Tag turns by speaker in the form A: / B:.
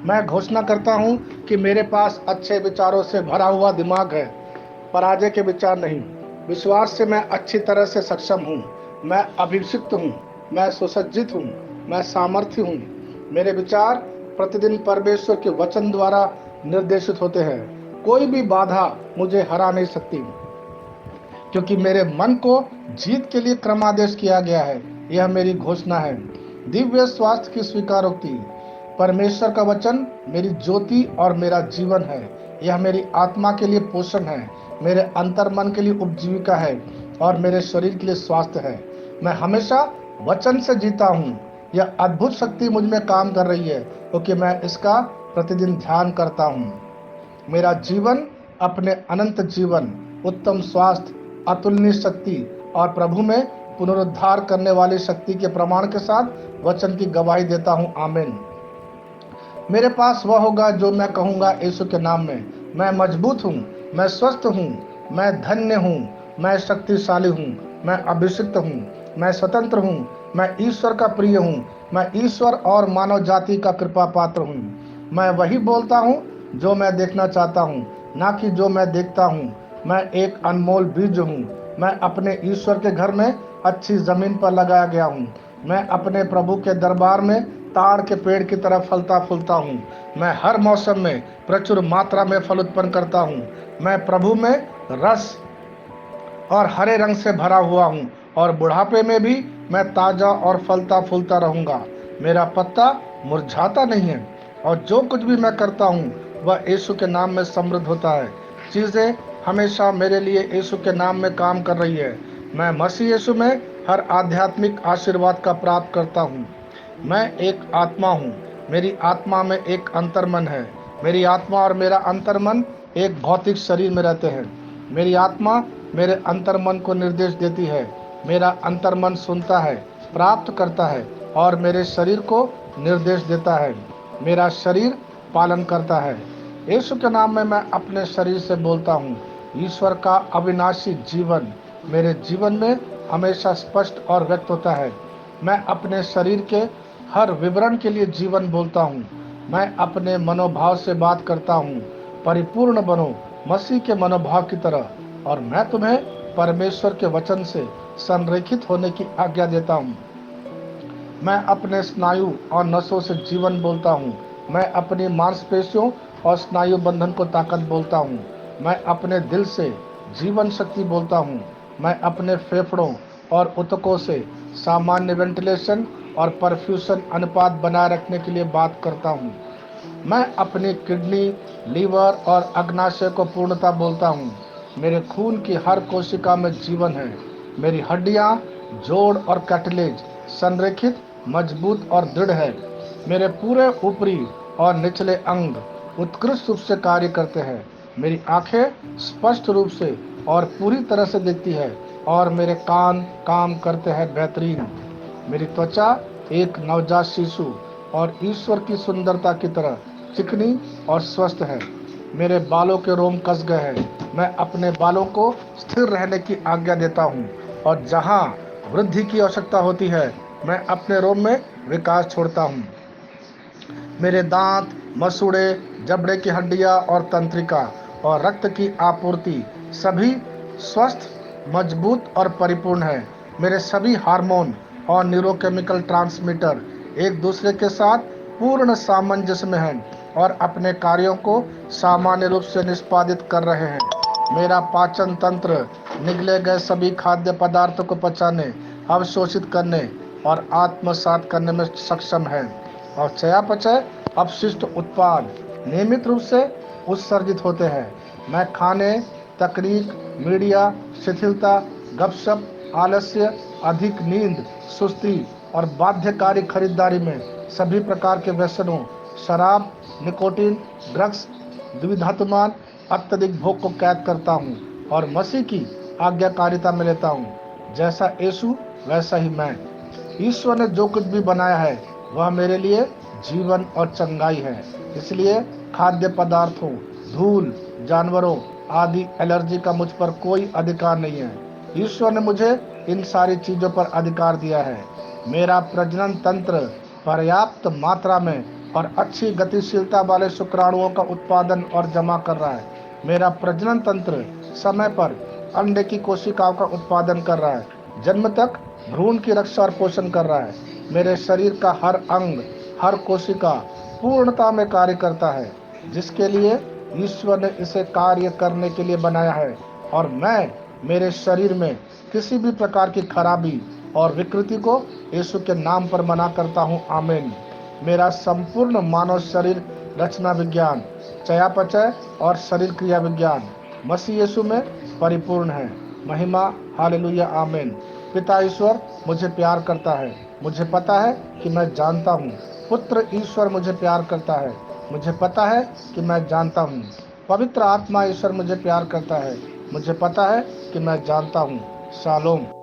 A: मैं घोषणा करता हूँ कि मेरे पास अच्छे विचारों से भरा हुआ दिमाग है, पराजय के विचार नहीं। विश्वास से मैं अच्छी तरह से सक्षम हूँ। मैं अभिषिक्त हूँ, मैं सुसज्जित हूँ, मैं सामर्थ्य हूँ। मेरे विचार प्रतिदिन परमेश्वर के वचन द्वारा निर्देशित होते हैं। कोई भी बाधा मुझे हरा नहीं सकती, क्योंकि मेरे मन को जीत के लिए क्रमादेश किया गया है। यह मेरी घोषणा है। दिव्य स्वास्थ्य की स्वीकारोक्ति। परमेश्वर का वचन मेरी ज्योति और मेरा जीवन है। यह मेरी आत्मा के लिए पोषण है, मेरे अंतर मन के लिए उपजीविका है और मेरे शरीर के लिए स्वास्थ्य है। मैं हमेशा वचन से जीता हूँ। यह अद्भुत शक्ति मुझ में काम कर रही है, क्योंकि मैं इसका प्रतिदिन ध्यान करता हूँ। मेरा जीवन अपने अनंत जीवन, उत्तम स्वास्थ्य, अतुलनीय शक्ति और प्रभु में पुनरुद्धार करने वाली शक्ति के प्रमाण के साथ वचन की गवाही देता हूँ। आमीन। मेरे पास वह होगा जो मैं कहूँगा यीशु के नाम में। मैं मजबूत हूँ, मैं स्वस्थ हूँ, मैं धन्य हूँ, मैं शक्तिशाली हूँ, मैं अभिषिक्त हूँ, मैं स्वतंत्र हूँ, मैं ईश्वर का प्रिय हूँ, मैं ईश्वर और मानव जाति का कृपा पात्र हूँ। मैं वही बोलता हूँ जो मैं देखना चाहता हूँ, ना कि जो मैं देखता हूँ। मैं एक अनमोल बीज हूँ। मैं अपने ईश्वर के घर में अच्छी जमीन पर लगाया गया हूँ। मैं अपने प्रभु के दरबार में ताड़ के पेड़ की तरह फलता फूलता हूँ। मैं हर मौसम में प्रचुर मात्रा में फल उत्पन्न करता हूँ। मैं प्रभु में रस और हरे रंग से भरा हुआ हूँ, और बुढ़ापे में भी मैं ताजा और फलता फूलता रहूंगा। मेरा पत्ता मुरझाता नहीं है, और जो कुछ भी मैं करता हूँ वह यीशु के नाम में समृद्ध होता है। चीजें हमेशा मेरे लिए यीशु के नाम में काम कर रही है। मैं मसीह यीशु में हर आध्यात्मिक आशीर्वाद का प्राप्त करता हूँ। मैं एक आत्मा हूँ। मेरी आत्मा में एक अंतर्मन है। मेरी आत्मा और मेरा अंतर्मन एक भौतिक शरीर में रहते हैं। मेरी आत्मा मेरे अंतर्मन को निर्देश देती है। मेरा अंतर्मन सुनता है, प्राप्त करता है और मेरे शरीर को निर्देश देता है। मेरा शरीर पालन करता है। यीशु के नाम में मैं अपने शरीर से बोलता हूँ। ईश्वर का अविनाशी जीवन मेरे जीवन में हमेशा स्पष्ट और व्यक्त होता है। मैं अपने शरीर के हर विवरण के लिए जीवन बोलता हूँ। मैं अपने मनोभाव से बात करता हूँ। परिपूर्ण बनो मसीह के मनोभाव की तरह, और मैं तुम्हें परमेश्वर के वचन से संरेखित होने की आज्ञा देता हूँ। मैं अपने स्नायु और नसों से जीवन बोलता हूँ। मैं अपनी मांसपेशियों और स्नायु बंधन को ताकत बोलता हूँ। मैं अपने दिल से जीवन शक्ति बोलता हूँ। मैं अपने फेफड़ों और ऊतकों से सामान्य वेंटिलेशन और परफ्यूशन अनुपात बनाए रखने के लिए बात करता हूँ। मैं अपनी किडनी, लीवर और अग्नाशय को पूर्णता बोलता हूँ। मेरे खून की हर कोशिका में जीवन है। मेरी हड्डियाँ, जोड़ और कैटलेज संरेखित, मजबूत और दृढ़ है। मेरे पूरे ऊपरी और निचले अंग उत्कृष्ट रूप से कार्य करते हैं। मेरी आंखें स्पष्ट रूप से और पूरी तरह से दिखती है, और मेरे कान काम करते हैं बेहतरीन। मेरी त्वचा एक नवजात शिशु और ईश्वर की सुंदरता की तरह चिकनी और स्वस्थ है। मेरे बालों के रोम कस गए हैं। मैं अपने बालों को स्थिर रहने की आज्ञा देता हूँ, और जहाँ वृद्धि की आवश्यकता होती है मैं अपने रोम में विकास छोड़ता हूँ। मेरे दांत, मसूड़े, जबड़े की हड्डियां और तंत्रिका और रक्त की आपूर्ति सभी स्वस्थ, मजबूत और परिपूर्ण है। मेरे सभी हार्मोन और न्यूरोकेमिकल ट्रांसमीटर एक दूसरे के साथ पूर्ण सामंजस्य में हैं और अपने कार्यों को सामान्य रूप से निष्पादित कर रहे हैं। मेरा पाचन तंत्र निगले गए सभी खाद्य पदार्थों को पचाने, अवशोषित करने और आत्मसात करने में सक्षम है, और चयापचय अपशिष्ट उत्पाद नियमित रूप से उत्सर्जित होते हैं। मैं खाने, तकनीक, मीडिया, शिथिलता, गपशप, आलस्य, अधिक नींद, सुस्ती और बाध्यकारी खरीदारी में सभी प्रकार के व्यसनों, शराब, निकोटीन, ड्रग्स, द्विधातुमान, अत्यधिक भोग को कैद करता हूँ और मसीह की आज्ञाकारिता में लेता हूँ। जैसा यीशु वैसा ही मैं। ईश्वर ने जो कुछ भी बनाया है वह मेरे लिए जीवन और चंगाई है। इसलिए खाद्य पदार्थों, धूल, जानवरों आदि एलर्जी का मुझ पर कोई अधिकार नहीं है। ईश्वर ने मुझे इन सारी चीजों पर अधिकार दिया है। मेरा प्रजनन तंत्र पर्याप्त मात्रा में और अच्छी गतिशीलता वाले शुक्राणुओं का उत्पादन और जमा कर रहा है। मेरा प्रजनन तंत्र समय पर अंडे की कोशिकाओं का उत्पादन कर रहा है, जन्म तक भ्रूण की रक्षा और पोषण कर रहा है। मेरे शरीर का हर अंग, हर कोशिका पूर्णता में कार्य करता है, जिसके लिए ईश्वर ने इसे कार्य करने के लिए बनाया है। और मैं मेरे शरीर में किसी भी प्रकार की खराबी और विकृति को यीशु के नाम पर मना करता हूँ। आमीन। मेरा संपूर्ण मानव शरीर रचना विज्ञान, चयापचय और शरीर क्रिया विज्ञान मसीह यीशु में परिपूर्ण है। महिमा, हालेलुया, आमीन। पिता ईश्वर मुझे प्यार करता है, मुझे पता है कि मैं जानता हूँ। पुत्र ईश्वर मुझे प्यार करता है, मुझे पता है कि मैं जानता हूँ। पवित्र आत्मा ईश्वर मुझे प्यार करता है, मुझे पता है कि मैं जानता हूँ। शालोम।